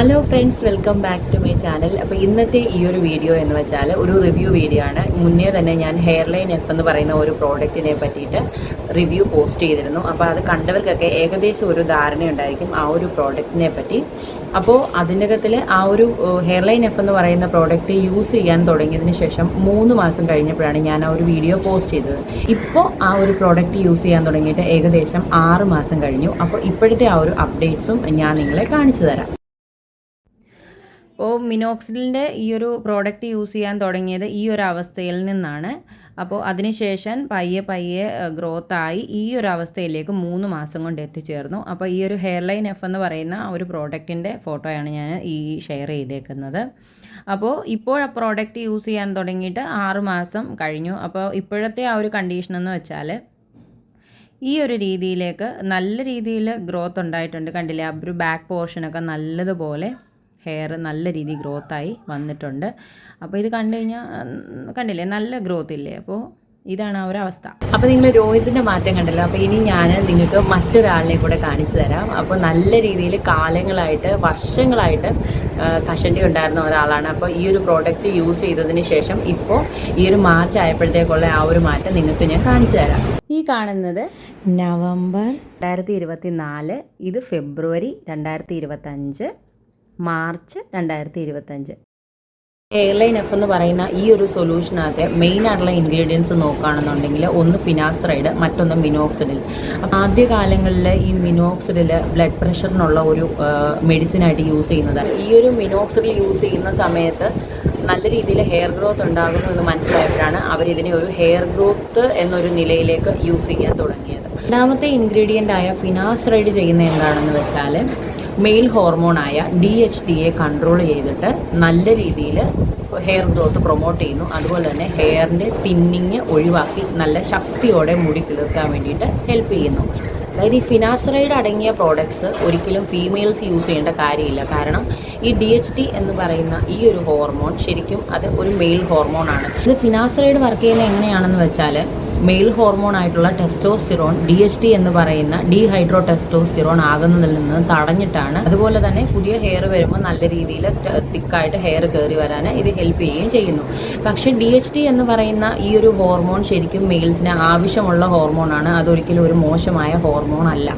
Hello friends, welcome back to my channel. അപ്പോൾ ഇന്നത്തെ ഈ ഒരു വീഡിയോ എന്ന് വെച്ചാൽ ഒരു റിവ്യൂ വീഡിയോ ആണ്. മുന്നേ തന്നെ ഞാൻ ഹെയർലൈൻ എഫ് എന്ന് പറയുന്ന ഒരു പ്രോഡക്റ്റിനെ പറ്റിയിട്ട് റിവ്യൂ പോസ്റ്റ് ചെയ്തിരുന്നു. അപ്പോൾ അത് കണ്ടവർക്കൊക്കെ ഏകദേശം ഒരു ധാരണയുണ്ടായിരിക്കും ആ ഒരു പ്രോഡക്റ്റിനെ പറ്റി. അപ്പോൾ അതിൻ്റെ അകത്തിൽ ആ ഒരു ഹെയർലൈൻ എഫ് എന്ന് പറയുന്ന പ്രോഡക്റ്റ് യൂസ് ചെയ്യാൻ തുടങ്ങിയതിന് ശേഷം 3 മാസം കഴിഞ്ഞപ്പോഴാണ് ഞാൻ ആ ഒരു വീഡിയോ പോസ്റ്റ് ചെയ്തത്. ഇപ്പോൾ ആ ഒരു പ്രോഡക്റ്റ് യൂസ് ചെയ്യാൻ തുടങ്ങിയിട്ട് ഏകദേശം 6 മാസം കഴിഞ്ഞു. അപ്പോൾ ഇപ്പോഴത്തെ ആ ഒരു അപ്ഡേറ്റ്സും ഞാൻ നിങ്ങളെ കാണിച്ചു തരാം. അപ്പോൾ മിനോക്സിഡിലിൻ്റെ ഈ ഒരു പ്രോഡക്റ്റ് യൂസ് ചെയ്യാൻ തുടങ്ങിയത് ഈ ഒരു അവസ്ഥയിൽ നിന്നാണ്. അപ്പോൾ അതിനുശേഷം പയ്യെ ഗ്രോത്തായി ഈ ഒരു അവസ്ഥയിലേക്ക് 3 മാസം കൊണ്ട് എത്തിച്ചേർന്നു. അപ്പോൾ ഈ ഒരു ഹെയർലൈൻ എഫ് എന്ന് പറയുന്ന ഒരു പ്രോഡക്റ്റിൻ്റെ ഫോട്ടോയാണ് ഞാൻ ഷെയർ ചെയ്തേക്കുന്നത്. അപ്പോൾ ഇപ്പോൾ ആ പ്രോഡക്റ്റ് യൂസ് ചെയ്യാൻ തുടങ്ങിയിട്ട് 6 മാസം കഴിഞ്ഞു. അപ്പോൾ ഇപ്പോഴത്തെ ആ ഒരു കണ്ടീഷൻ എന്ന് വെച്ചാൽ ഈ ഒരു രീതിയിലേക്ക് നല്ല രീതിയിൽ ഗ്രോത്ത് ഉണ്ടായിട്ടുണ്ട്. കണ്ടില്ലേ, ആ ഒരു ബാക്ക് പോർഷനൊക്കെ നല്ലതുപോലെ ഹെയർ നല്ല രീതിയിൽ ഗ്രോത്തായി വന്നിട്ടുണ്ട്. അപ്പോൾ ഇത് കണ്ടു കഴിഞ്ഞാൽ കണ്ടില്ലേ, നല്ല ഗ്രോത്ത് ഇല്ലേ. അപ്പോൾ ഇതാണ് ആ ഒരു അവസ്ഥ. അപ്പോൾ നിങ്ങൾ രോഹിതിൻ്റെ മാറ്റം കണ്ടല്ലോ. അപ്പോൾ ഇനി ഞാൻ നിങ്ങൾക്ക് മറ്റൊരാളിനെ കൂടെ കാണിച്ചു തരാം. അപ്പോൾ നല്ല രീതിയിൽ കാലങ്ങളായിട്ട് വർഷങ്ങളായിട്ട് കഷണ്ടി ഉണ്ടായിരുന്ന ഒരാളാണ്. അപ്പോൾ ഈ ഒരു പ്രോഡക്റ്റ് യൂസ് ചെയ്തതിന് ശേഷം ഇപ്പോൾ ഈ ഒരു മാർച്ച് ആയപ്പോഴത്തേക്കുള്ള ആ ഒരു മാറ്റം നിങ്ങൾക്ക് ഞാൻ കാണിച്ചു തരാം. ഈ കാണുന്നത് നവംബർ 2024, ഇത് ഫെബ്രുവരി 2025, മാർച്ച് 2025. ഹെയർലൈൻ എഫ് എന്ന് പറയുന്ന ഈ ഒരു സൊല്യൂഷനകത്ത് മെയിൻ ആയിട്ടുള്ള ഇൻഗ്രീഡിയൻസ് നോക്കുകയാണെന്നുണ്ടെങ്കിൽ ഒന്ന് ഫിനാസ്റൈഡ്, മറ്റൊന്ന് മിനോക്സിഡിൽ. ആദ്യകാലങ്ങളിൽ ഈ മിനോക്സിഡിൽ ബ്ലഡ് പ്രഷറിനുള്ള ഒരു മെഡിസിനായിട്ട് യൂസ് ചെയ്യുന്നതാണ്. ഈ ഒരു മിനോക്സിഡിൽ യൂസ് ചെയ്യുന്ന സമയത്ത് നല്ല രീതിയിൽ ഹെയർ ഗ്രോത്ത് ഉണ്ടാകുന്നു എന്ന് മനസ്സിലായപ്പോഴാണ് അവരിതിനെ ഒരു ഹെയർ ഗ്രോത്ത് എന്നൊരു നിലയിലേക്ക് യൂസ് ചെയ്യാൻ തുടങ്ങിയത്. രണ്ടാമത്തെ ഇൻഗ്രീഡിയൻ്റ് ആയ ഫിനാസ്റൈഡ് ചെയ്യുന്ന എന്താണെന്ന് വെച്ചാൽ മെയിൽ ഹോർമോണായ DHTയെ കൺട്രോൾ ചെയ്തിട്ട് നല്ല രീതിയിൽ ഹെയർ ഗ്രോത്ത് പ്രൊമോട്ട് ചെയ്യുന്നു. അതുപോലെ തന്നെ ഹെയറിൻ്റെ തിന്നിങ് ഒഴിവാക്കി നല്ല ശക്തിയോടെ മുടി കിളിർക്കാൻ വേണ്ടിയിട്ട് ഹെൽപ്പ് ചെയ്യുന്നു. അതായത് ഈ ഫിനാസ്റൈഡ് അടങ്ങിയ പ്രോഡക്ട്സ് ഒരിക്കലും ഫീമെയിൽസ് യൂസ് ചെയ്യേണ്ട കാര്യമില്ല. കാരണം ഈ DHT എന്ന് പറയുന്ന ഈ ഒരു ഹോർമോൺ ശരിക്കും അത് ഒരു മെയിൽ ഹോർമോണാണ്. ഇത് ഫിനാസ്റൈഡ് വർക്ക് ചെയ്യുന്നത് എങ്ങനെയാണെന്ന് വെച്ചാൽ മെയിൽ ഹോർമോൺ ആയിട്ടുള്ള ടെസ്റ്റോസ്റ്റിറോൺ DHT എന്ന് പറയുന്ന ഡീഹൈഡ്രോ ടെസ്റ്റോസ്റ്റിറോൺ ആകുന്നതിൽ നിന്ന് തടഞ്ഞിട്ടാണ്. അതുപോലെ തന്നെ പുതിയ ഹെയർ വരുമ്പോൾ നല്ല രീതിയിൽ തിക്കായിട്ട് ഹെയർ കയറി വരാൻ ഇത് ഹെൽപ്പ് ചെയ്യുകയും ചെയ്യുന്നു. പക്ഷേ DHT എന്ന് പറയുന്ന ഈ ഒരു ഹോർമോൺ ശരിക്കും മെയിൽസിന് ആവശ്യമുള്ള ഹോർമോണാണ്. അതൊരിക്കലും ഒരു മോശമായ ഹോർമോൺ അല്ല.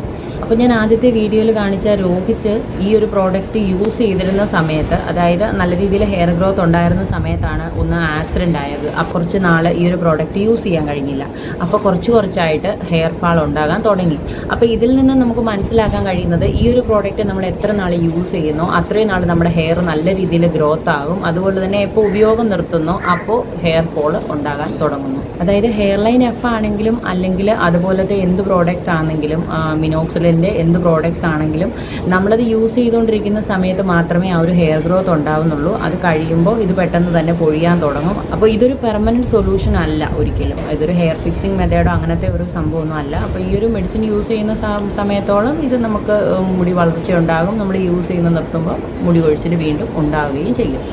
അപ്പോൾ ഞാൻ ആദ്യത്തെ വീഡിയോയിൽ കാണിച്ച രോഹിത് ഈ ഒരു പ്രോഡക്റ്റ് യൂസ് ചെയ്തിരുന്ന സമയത്ത്, അതായത് നല്ല രീതിയിൽ ഹെയർ ഗ്രോത്ത് ഉണ്ടായിരുന്ന സമയത്താണ് ഒന്ന് ആക്സിഡൻ്റ് ആയത്. അപ്പോൾ കുറച്ച് നാൾ ഈ ഒരു പ്രോഡക്റ്റ് യൂസ് ചെയ്യാൻ കഴിഞ്ഞില്ല. അപ്പോൾ കുറച്ചായിട്ട് ഹെയർ ഫാൾ ഉണ്ടാകാൻ തുടങ്ങി. അപ്പോൾ ഇതിൽ നിന്ന് നമുക്ക് മനസ്സിലാക്കാൻ കഴിയുന്നത് ഈ ഒരു പ്രോഡക്റ്റ് നമ്മൾ എത്ര നാൾ യൂസ് ചെയ്യുന്നോ അത്രയും നാൾ നമ്മുടെ ഹെയർ നല്ല രീതിയിൽ ഗ്രോത്ത് ആകും. അതുപോലെ തന്നെ എപ്പോൾ ഉപയോഗം നിർത്തുന്നോ അപ്പോൾ ഹെയർ ഫോൾ ഉണ്ടാകാൻ തുടങ്ങുന്നു. അതായത് ഹെയർലൈൻ എഫ് ആണെങ്കിലും അല്ലെങ്കിൽ അതുപോലത്തെ എന്ത് പ്രോഡക്റ്റ്സ് ആണെങ്കിലും മിനോക്സിഡിലിൻ്റെ എന്ത് പ്രോഡക്റ്റ്സ് ആണെങ്കിലും നമ്മളത് യൂസ് ചെയ്തുകൊണ്ടിരിക്കുന്ന സമയത്ത് മാത്രമേ ആ ഒരു ഹെയർ ഗ്രോത്ത് ഉണ്ടാവുന്നുള്ളൂ. അത് കഴിയുമ്പോൾ ഇത് പെട്ടെന്ന് തന്നെ പൊഴിയാൻ തുടങ്ങും. അപ്പോൾ ഇതൊരു പെർമനൻറ്റ് സൊല്യൂഷൻ അല്ല ഒരിക്കലും. ഇതൊരു ഹെയർ ഫിക്സിങ് മെത്തേഡോ അങ്ങനത്തെ ഒരു സംഭവമൊന്നും അല്ല. അപ്പോൾ ഈ ഒരു മെഡിസിൻ യൂസ് ചെയ്യുന്ന സമയത്തോളം ഇത് നമുക്ക് മുടി വളർച്ച ഉണ്ടാകും. നമ്മൾ യൂസ് ചെയ്യുന്ന നിർത്തുമ്പോൾ മുടി കൊഴിച്ചിൽ വീണ്ടും ഉണ്ടാവുകയും ചെയ്യും.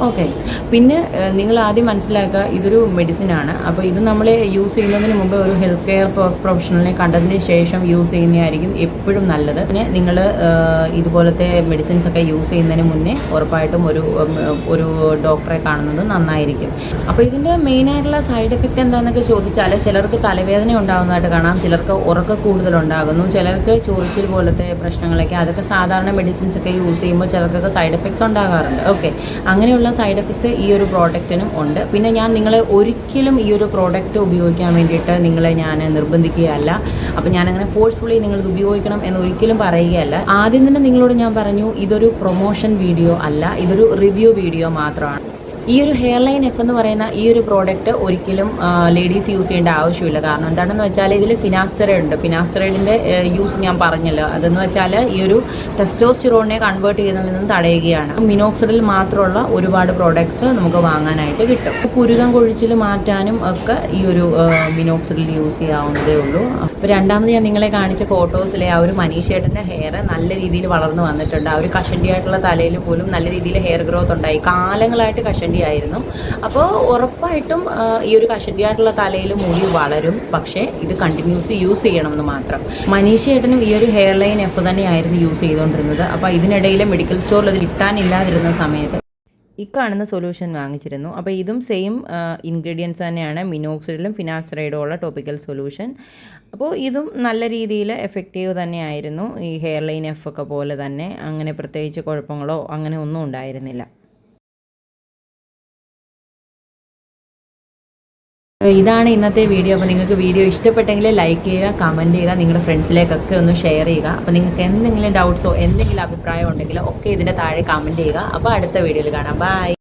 ഓക്കെ, പിന്നെ നിങ്ങൾ ആദ്യം മനസ്സിലാക്കുക, ഇതൊരു മെഡിസിനാണ്. അപ്പോൾ ഇത് നമ്മൾ യൂസ് ചെയ്യുന്നതിന് മുമ്പ് ഒരു ഹെൽത്ത് കെയർ പ്രൊഫഷണലിനെ കണ്ടതിന് ശേഷം യൂസ് ചെയ്യുന്നതായിരിക്കും എപ്പോഴും നല്ലത്. പിന്നെ നിങ്ങൾ ഇതുപോലത്തെ മെഡിസിൻസ് ഒക്കെ യൂസ് ചെയ്യുന്നതിന് മുന്നേ ഉറപ്പായിട്ടും ഒരു ഡോക്ടറെ കാണുന്നത് നന്നായിരിക്കും. അപ്പോൾ ഇതിൻ്റെ മെയിനായിട്ടുള്ള സൈഡ് എഫക്റ്റ് എന്താണെന്നൊക്കെ ചോദിച്ചാൽ ചിലർക്ക് തലവേദന ഉണ്ടാകുന്നതായിട്ട് കാണാം, ചിലർക്ക് ഉറക്കം കൂടുതലുണ്ടാകുന്നു, ചിലർക്ക് ചൊറിച്ചിൽ പോലത്തെ പ്രശ്നങ്ങളൊക്കെ, അതൊക്കെ സാധാരണ മെഡിസിൻസ് ഒക്കെ യൂസ് ചെയ്യുമ്പോൾ ചിലർക്കൊക്കെ സൈഡ് എഫക്ട്സ് ഉണ്ടാകാറുണ്ട്. ഓക്കെ, അങ്ങനെയുള്ള സൈഡ് എഫക്ട്സ് ഈ ഒരു പ്രോഡക്റ്റിനും ഉണ്ട്. പിന്നെ ഞാൻ നിങ്ങളെ ഒരിക്കലും ഈ ഒരു പ്രോഡക്റ്റ് ഉപയോഗിക്കാൻ വേണ്ടിയിട്ട് നിങ്ങളെ ഞാൻ നിർബന്ധിക്കുകയല്ല. അപ്പോൾ ഞാനങ്ങനെ ഫോഴ്സ്ഫുള്ളി നിങ്ങളിത് ഉപയോഗിക്കണം എന്ന് ഒരിക്കലും പറയുകയല്ല. ആദ്യം തന്നെ നിങ്ങളോട് ഞാൻ പറഞ്ഞു, ഇതൊരു പ്രൊമോഷൻ വീഡിയോ അല്ല, ഇതൊരു റിവ്യൂ വീഡിയോ മാത്രമാണ്. ഈ ഒരു ഹെയർലൈൻ എഫ് എന്ന് പറയുന്ന ഈ ഒരു പ്രോഡക്റ്റ് ഒരിക്കലും ലേഡീസ് യൂസ് ചെയ്യേണ്ട ആവശ്യമില്ല. കാരണം എന്താണെന്ന് വെച്ചാൽ ഇതിൽ ഫിനാസ്റൈഡ് ഉണ്ട്. ഫിനാസ്റൈഡിൻ്റെ യൂസ് ഞാൻ പറഞ്ഞല്ലോ, അതെന്ന് വെച്ചാൽ ഈ ഒരു ടെസ്റ്റോസ്റ്റിറോണിനെ കൺവേർട്ട് ചെയ്യുന്നതിൽ നിന്ന് തടയുകയാണ്. മിനോക്സിഡിൽ മാത്രമുള്ള ഒരുപാട് പ്രോഡക്ട്സ് നമുക്ക് വാങ്ങാനായിട്ട് കിട്ടും. പുരുകം കൊഴിച്ചിൽ മാറ്റാനും ഒക്കെ ഈ ഒരു മിനോക്സിഡിൽ യൂസ് ചെയ്യാവുന്നതേ ഉള്ളൂ. അപ്പോൾ രണ്ടാമത് ഞാൻ നിങ്ങളെ കാണിച്ച ഫോട്ടോസിലെ ആ ഒരു മനീഷേട്ടൻ്റെ ഹെയർ നല്ല രീതിയിൽ വളർന്നു വന്നിട്ടുണ്ട്. ആ ഒരു കഷണ്ടിയായിട്ടുള്ള തലയിൽ പോലും നല്ല രീതിയിൽ ഹെയർ ഗ്രോത്ത് ഉണ്ടായി. കാലങ്ങളായിട്ട് കഷണ്ടി ആയിരുന്നു. അപ്പോൾ ഉറപ്പായിട്ടും ഈ ഒരു കഷണ്ടിയായിട്ടുള്ള തലയിൽ മുടി വളരും. പക്ഷേ ഇത് കണ്ടിന്യൂസ് യൂസ് ചെയ്യണമെന്ന് മാത്രം. മനീഷേട്ടനും ഈ ഒരു ഹെയർ ലൈൻ എഫ് തന്നെയായിരുന്നു യൂസ് ചെയ്തുകൊണ്ടിരുന്നത്. അപ്പോൾ ഇതിനിടയിൽ മെഡിക്കൽ സ്റ്റോറിൽ അത് കിട്ടാനില്ലാതിരുന്ന സമയത്ത് ഈ കാണുന്ന സൊല്യൂഷൻ വാങ്ങിച്ചിരുന്നു. അപ്പോൾ ഇതും സെയിം ഇൻഗ്രീഡിയൻസ് തന്നെയാണ്, മിനോക്സിഡിലും ഫിനാസ്റ്ററൈഡും ഉള്ള ടോപ്പിക്കൽ സൊല്യൂഷൻ. അപ്പോൾ ഇതും നല്ല രീതിയിൽ എഫക്റ്റീവ് തന്നെയായിരുന്നു. ഈ ഹെയർ ലൈൻ എഫ് ഒക്കെ പോലെ തന്നെ അങ്ങനെ പ്രത്യേകിച്ച് കുഴപ്പങ്ങളോ അങ്ങനെ ഒന്നും ഉണ്ടായിരുന്നില്ല. ഇതാണ് ഇന്നത്തെ വീഡിയോ. അപ്പോൾ നിങ്ങൾക്ക് വീഡിയോ ഇഷ്ടപ്പെട്ടെങ്കിൽ ലൈക്ക് ചെയ്യുക, കമൻറ്റ് ചെയ്യുക, നിങ്ങളുടെ ഫ്രണ്ട്സിലേക്കൊക്കെ ഒന്ന് ഷെയർ ചെയ്യുക. അപ്പോൾ നിങ്ങൾക്ക് എന്തെങ്കിലും ഡൗട്ട്സോ എന്തെങ്കിലും അഭിപ്രായം ഉണ്ടെങ്കിലോ ഒക്കെ ഇതിൻ്റെ താഴെ കമൻറ്റ് ചെയ്യുക. അപ്പോൾ അടുത്ത വീഡിയോയിൽ കാണാം. ബൈ.